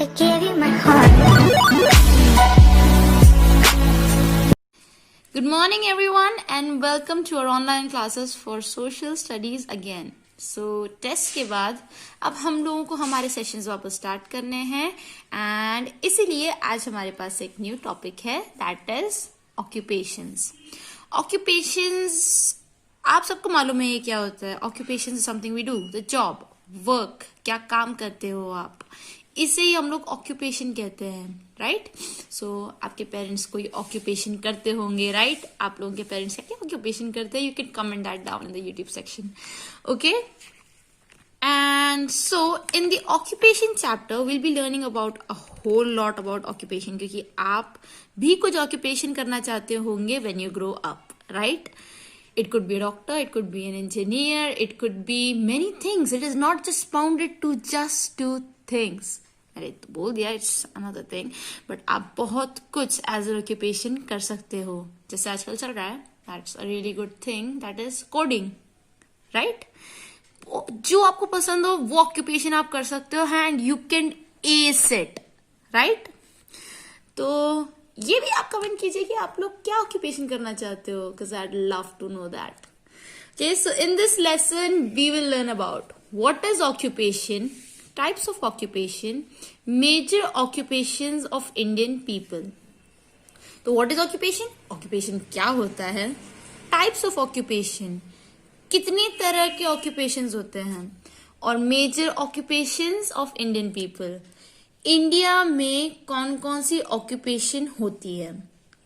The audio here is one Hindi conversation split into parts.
I gave you my heart. Good morning everyone and welcome to our online classes for social studies again. So test के बाद अब हम लोगों को हमारे सेशंस वापस स्टार्ट करने हैं एंड इसीलिए आज हमारे पास एक न्यू टॉपिक है दैट इज ऑक्यूपेशंस. ऑक्यूपेशंस आप सबको मालूम है ये क्या होता है. Occupation is something we do, the job, work, क्या काम करते हो आप, इसे ही हम लोग ऑक्यूपेशन कहते हैं, राइट. सो आपके पेरेंट्स कोई ऑक्यूपेशन करते होंगे, राइट. आप लोगों के पेरेंट्स क्या ऑक्यूपेशन करते हैं, you can comment that down in the YouTube section. Okay, and so in the occupation chapter will be learning about a whole lot about occupation, क्योंकि आप भी कुछ ऑक्यूपेशन करना चाहते होंगे when you grow up, right. It could be a doctor, it could be an engineer, it could be many things. It is not just bounded to just two things. अरे तो बोल दिया, it's another thing. But आप बहुत कुछ as an occupation कर सकते हो. जैसे आजकल चल रहा है, that's a really good thing. That is coding, right? जो आपको पसंद हो वो occupation आप कर सकते हो and you can ace it, right? तो ये भी आप कमेंट कीजिए कि आप लोग क्या ऑक्यूपेशन करना चाहते हो, because I love to know that. Okay, so in this lesson we will learn about what is occupation, types of occupation, major occupations of Indian people. तो व्हाट इज ऑक्यूपेशन, ऑक्यूपेशन क्या होता है, टाइप्स ऑफ ऑक्यूपेशन, कितने तरह के ऑक्यूपेशंस होते हैं, और major occupations of Indian people. India में कौन कौन सी ऑक्यूपेशन होती है.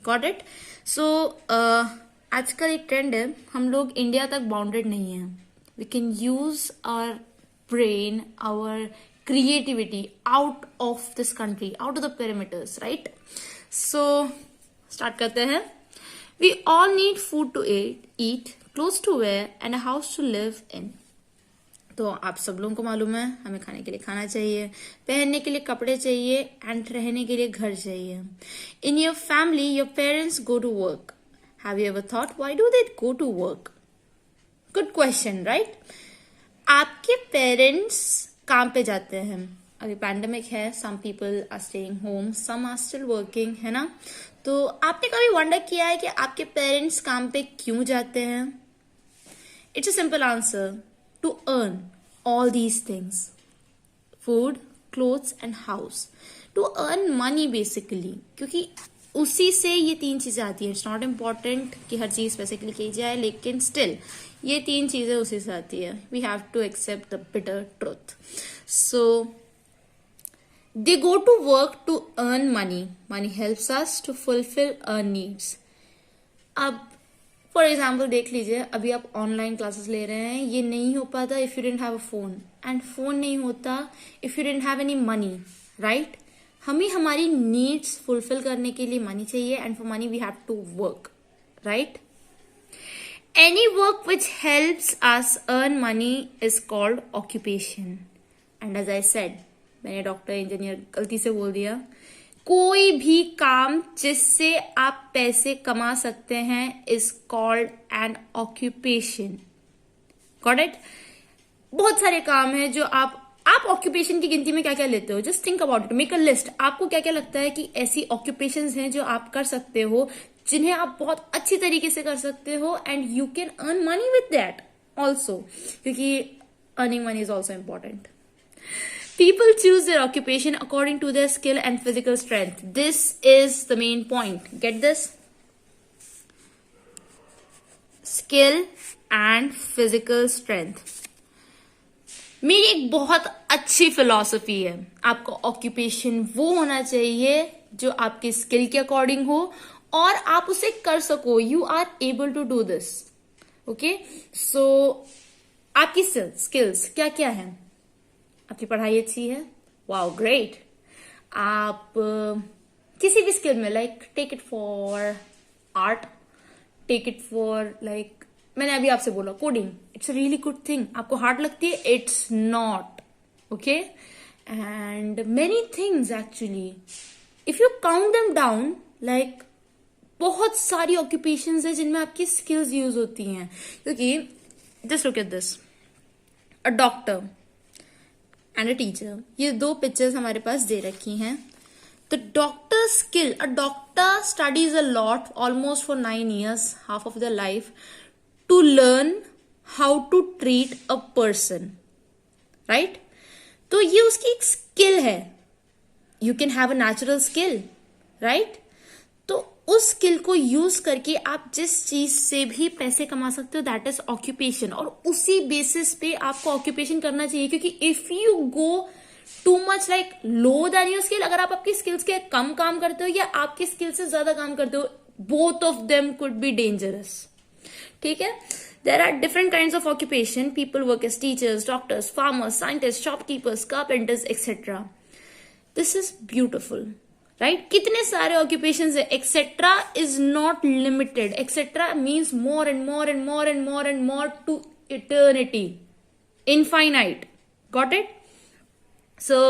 Got it. सो आजकल एक ट्रेंड है, हम लोग इंडिया तक बाउंडेड नहीं है. We can use our brain, our creativity out of this country, out of the perimeters, right. So start करते हैं. We all need food to eat, clothes to wear and a house to live in. तो आप सब लोगों को मालूम है हमें खाने के लिए खाना चाहिए, पहनने के लिए कपड़े चाहिए एंड रहने के लिए घर चाहिए. In your family your parents go to work. Have you ever thought why do they go to work? Good question, right. आपके पेरेंट्स काम पे जाते हैं. अभी पैंडेमिक है, some people are staying home, some are still working, है ना. तो आपने कभी वंडर किया है कि आपके पेरेंट्स काम पे क्यों जाते हैं? It's a simple answer, to earn all these things: food, clothes and house. To earn money basically, क्योंकि उसी से ये तीन चीजें आती है. इट्स नॉट इम्पॉर्टेंट कि हर चीज पैसे के लिए की जाए, लेकिन स्टिल ये तीन चीजें उसी से आती है. We have to accept the bitter truth. So they go to work to earn money. Money helps us to fulfill our needs. अब फॉर एग्जाम्पल देख लीजिए, अभी आप ऑनलाइन क्लासेस ले रहे हैं, ये नहीं हो पाता if you didn't have a phone, and phone नहीं होता if you didn't have any money, right. हमें हमारी नीड्स फुलफिल करने के लिए मनी चाहिए, and for money we have to work, right. Any work which helps us earn money is called occupation. And as I said, मैंने डॉक्टर इंजीनियर गलती से बोल दिया. कोई भी काम जिससे आप पैसे कमा सकते हैं is called an occupation. Got it. बहुत सारे काम है जो आप ऑक्यूपेशन की गिनती में क्या क्या लेते हो. Just think about it, make a list. आपको क्या क्या लगता है कि ऐसी ऑक्यूपेशंस हैं जो आप कर सकते हो, जिन्हें आप बहुत अच्छी तरीके से कर सकते हो, and you can earn money with that also, क्योंकि earning money is also important. People choose their occupation according to their skill and physical strength. This is the main point. Get this? Skill and physical strength. मेरी एक बहुत अच्छी फिलॉसफी है, आपका ऑक्यूपेशन वो होना चाहिए जो आपके स्किल के अकॉर्डिंग हो और आप उसे कर सको. You are able to do this. Okay, so आपकी स्किल्स क्या क्या है? आपकी पढ़ाई अच्छी है, वाओ ग्रेट. आप किसी भी स्किल में, like take it for art, take it for like मैंने अभी आपसे बोला coding, it's a really good thing. आपको हार्ड लगती है? It's not. Okay, and many things actually if you count them down, like बहुत सारी ऑक्यूपेशंस है जिनमें आपकी स्किल्स यूज होती हैं. क्योंकि just look at this, a doctor and a teacher. ये दो पिक्चर्स हमारे पास दे रखी हैं। The doctor skill, a doctor studies a lot almost for 9 years, half of their life, to learn how to treat a person, right? तो ये उसकी एक स्किल है। You can have a natural skill, right? तो उस स्किल को यूज करके आप जिस चीज से भी पैसे कमा सकते हो, दैट इज ऑक्यूपेशन। और उसी बेसिस पे आपको ऑक्यूपेशन करना चाहिए, क्योंकि if you go too much like low then your skill, अगर आप आपकी स्किल्स के कम काम करते हो या आपकी स्किल से ज्यादा काम करते हो, both of them could be dangerous. ठीक है? There are different kinds of occupation. People work as teachers, doctors, farmers, scientists, shopkeepers, carpenters, etc. This is beautiful, right? कितने सारे occupations है. etc. is not limited. etc. means more and more and more and more and more to eternity. Infinite. Got it? So,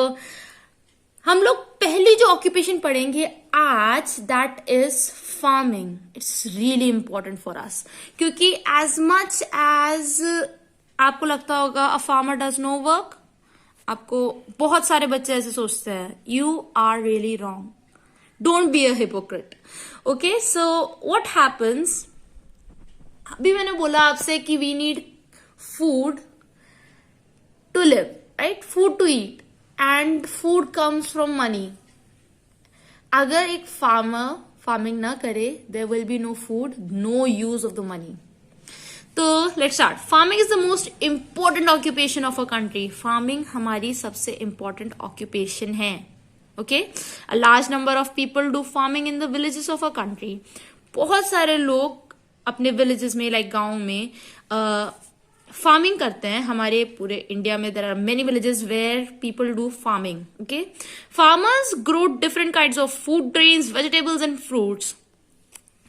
हम लोग पहली जो ऑक्यूपेशन पढ़ेंगे आज, that is farming. It's really important for us, क्योंकि एज मच एज आपको लगता होगा a farmer does no work, आपको बहुत सारे बच्चे ऐसे सोचते हैं, you are really wrong. Don't be a hypocrite. Okay, so what happens, अभी मैंने बोला आपसे कि we need food to live, right? Food to eat, and food comes from money. अगर एक फार्मर फार्मिंग ना करे, there will be no food, no use of the money. तो let's start. Farming is the most important occupation of a country. Farming हमारी सबसे इंपॉर्टेंट ऑक्यूपेशन है। Okay, a large number of people do farming in the villages of a country. बहुत सारे लोग अपने विलेजेस में, लाइक गांव में, फार्मिंग करते हैं। हमारे पूरे इंडिया में there are many villages where people do farming. Okay, farmers grow different kinds of food, grains, vegetables and fruits.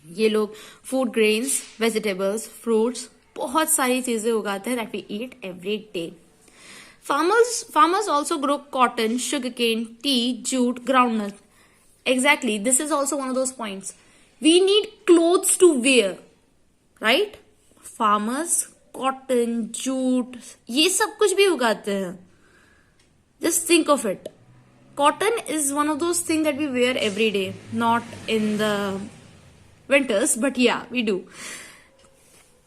ये लोग फूड, ग्रेन्स, वेजिटेबल्स, फ्रूट्स, बहुत सारी चीजें उगाते हैं that we eat every day. Farmers also grow cotton, sugarcane, tea, jute, groundnut. Exactly, this is also one of those points. We need clothes to wear, right? Farmers cotton, jute, ये सब कुछ भी उगाते हैं। Just think of it. Cotton is one of those thing that we wear every day, not in the winters, but yeah we do.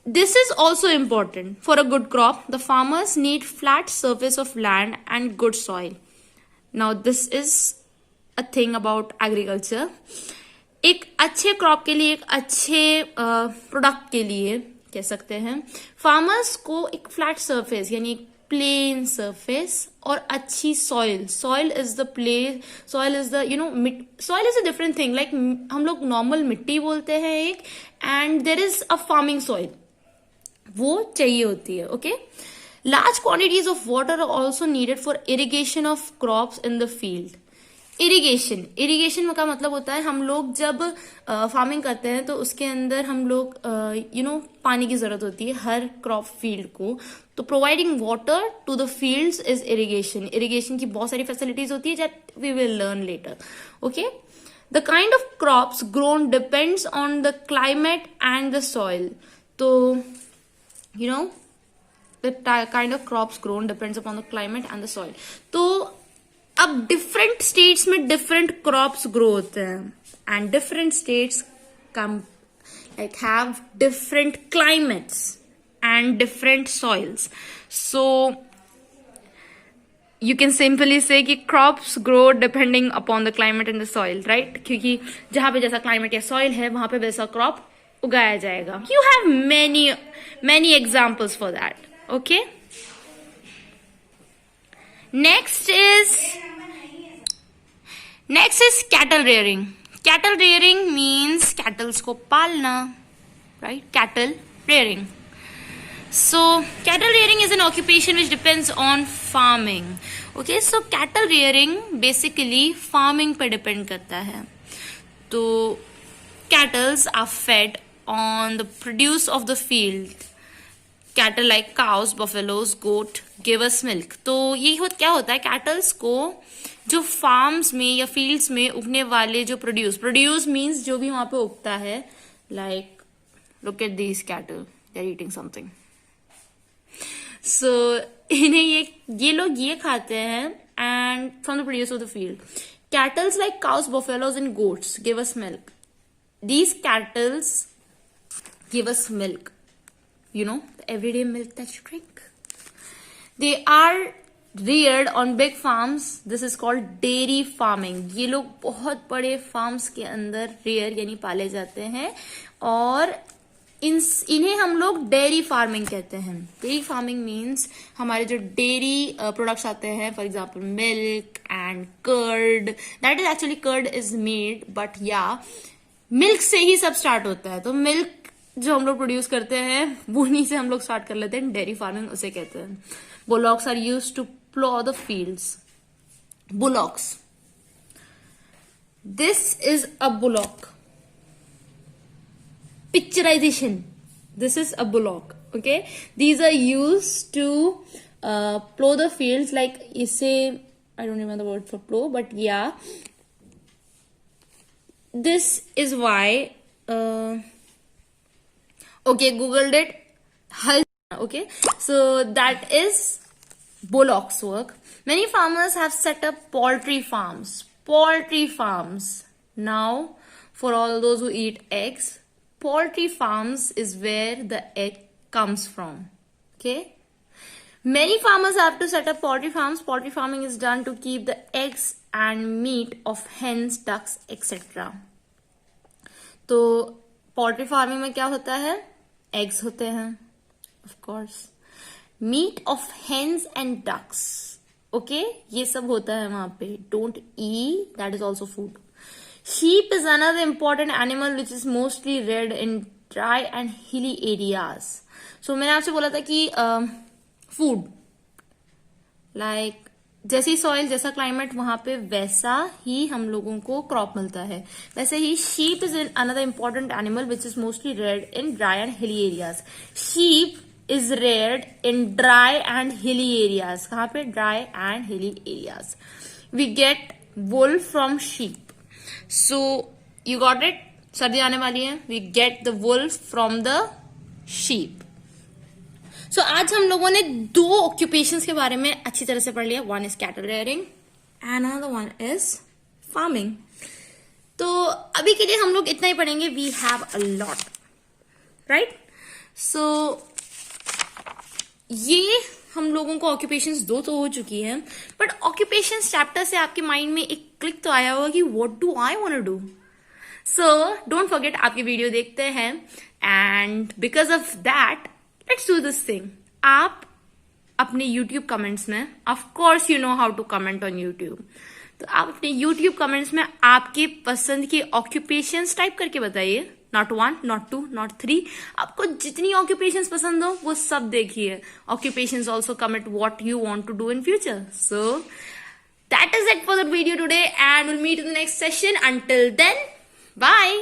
This is also important for a good crop. The farmers need flat surface of land and good soil. Now this is a thing about agriculture. एक अच्छे क्रॉप के लिए, एक अच्छे प्रोडक्ट के लिए कह सकते हैं, फार्मर्स को एक फ्लैट सरफेस यानी एक प्लेन सरफेस और अच्छी soil. Soil is the soil is the soil is a different thing. Like हम लोग नॉर्मल मिट्टी बोलते हैं एक, and there is a farming soil, वो चाहिए होती है। Okay, large quantities of water are also needed for irrigation of crops in the field. Irrigation का मतलब होता है, हम लोग जब फार्मिंग करते हैं तो उसके अंदर हम लोग पानी की जरूरत होती है हर क्रॉप फील्ड को। तो providing water to the fields is irrigation. Irrigation की बहुत सारी फैसिलिटीज होती है that we will learn later. Okay, the kind of crops grown depends on the climate and the soil. तो the kind of crops grown depends upon the climate and the soil. तो अब डिफरेंट स्टेट्स में डिफरेंट क्रॉप्स ग्रो होते हैं, and different states come like have different climates and different soils. So you can simply से कि crops grow depending upon the climate and the soil, right? क्योंकि जहां पे जैसा क्लाइमेट या सॉइल है वहां पे वैसा क्रॉप उगाया जाएगा। You have many examples for that. Okay, next is cattle rearing. Cattle rearing means cattles को पालना, right? Cattle rearing. So cattle rearing is an occupation which depends on farming. Okay, so cattle rearing basically farming पे depend करता है। तो cattles are fed on the produce of the field. Cattle like cows, buffaloes, goat give us milk. तो ये क्या होता है, कैटल्स को जो फार्म्स में या फील्ड्स में उगने वाले जो प्रोड्यूस मीन्स जो भी वहां पे उगता है, like look at these cattle, they are eating something. So इन्हें ये लोग ये खाते हैं and from the produce of the field. Cattles like cows, buffaloes, and goats give us milk. These cattles give us milk. You know, the everyday milk that you drink. They are reared on big farms. This is called dairy farming. ये लोग बहुत बड़े farms के अंदर rear यानी पाले जाते हैं और इन्हें हम लोग डेयरी फार्मिंग कहते हैं. डेयरी फार्मिंग मीन्स हमारे जो डेयरी प्रोडक्ट्स आते हैं, for example milk and curd. That is actually curd is made, but या मिल्क से ही सब स्टार्ट होता है. तो मिल्क जो हम लोग प्रोड्यूस करते हैं उन्हीं से हम लोग स्टार्ट कर लेते हैं. डेयरी फार्मिंग उसे कहते हैं. Bullocks are used to plough the fields. Bullocks, this is a bullock. Picturization. This is a bullock. Okay, these are used to plow the fields. Like इसे, I don't remember the word for plow, but yeah, this is why. Okay, googled it. Okay, so that is bullocks work. Many farmers have set up poultry farms. Poultry farms. Now, for all those who eat eggs, poultry farms is where the egg comes from. Okay, many farmers have to set up poultry farms. Poultry farming is done to keep the eggs and meat of hens, ducks, etc. तो poultry farming में क्या होता है? Eggs होते हैं, of course. Meat of hens and ducks. Okay, ये सब होता है वहां पे. Don't eat. That is also food. Sheep is another important animal which is mostly reared in dry and hilly areas. So मैंने आपसे बोला था कि food, like जैसी सॉइल, जैसा क्लाइमेट, वहां पे वैसा ही हम लोगों को क्रॉप मिलता है. वैसे ही sheep is another important animal which is mostly reared in dry and hilly areas. Sheep is reared in dry and hilly areas. कहाँ पे? Dry and hilly areas. We get wool from sheep. So you got it. सर्दी आने वाली है. We get the wool from the sheep. So आज हम लोगों ने 2 occupations के बारे में अच्छी तरह से पढ़ लिया. One is cattle rearing and another one is farming. तो अभी के लिए हम लोग इतना ही पढ़ेंगे. We have a lot, right? So ये हम लोगों को ऑक्यूपेशंस 2 तो हो चुकी है, बट ऑक्यूपेशंस चैप्टर से आपके माइंड में एक क्लिक तो आया होगा कि what do I want to do. So don't forget, आपकी वीडियो देखते हैं and because of that let's do this thing. आप अपने यूट्यूब कमेंट्स में, of course you know how to comment on YouTube, तो आप अपने यूट्यूब कमेंट्स में आपके पसंद के ऑक्यूपेशंस टाइप करके बताइए. Not 1, not 2, not 3. आपको जितनी ऑक्यूपेशंस पसंद हो वो सब देखिए. Occupations also comment what you want to do in future. So that is it for the video today and will meet in the next session. Until then, bye.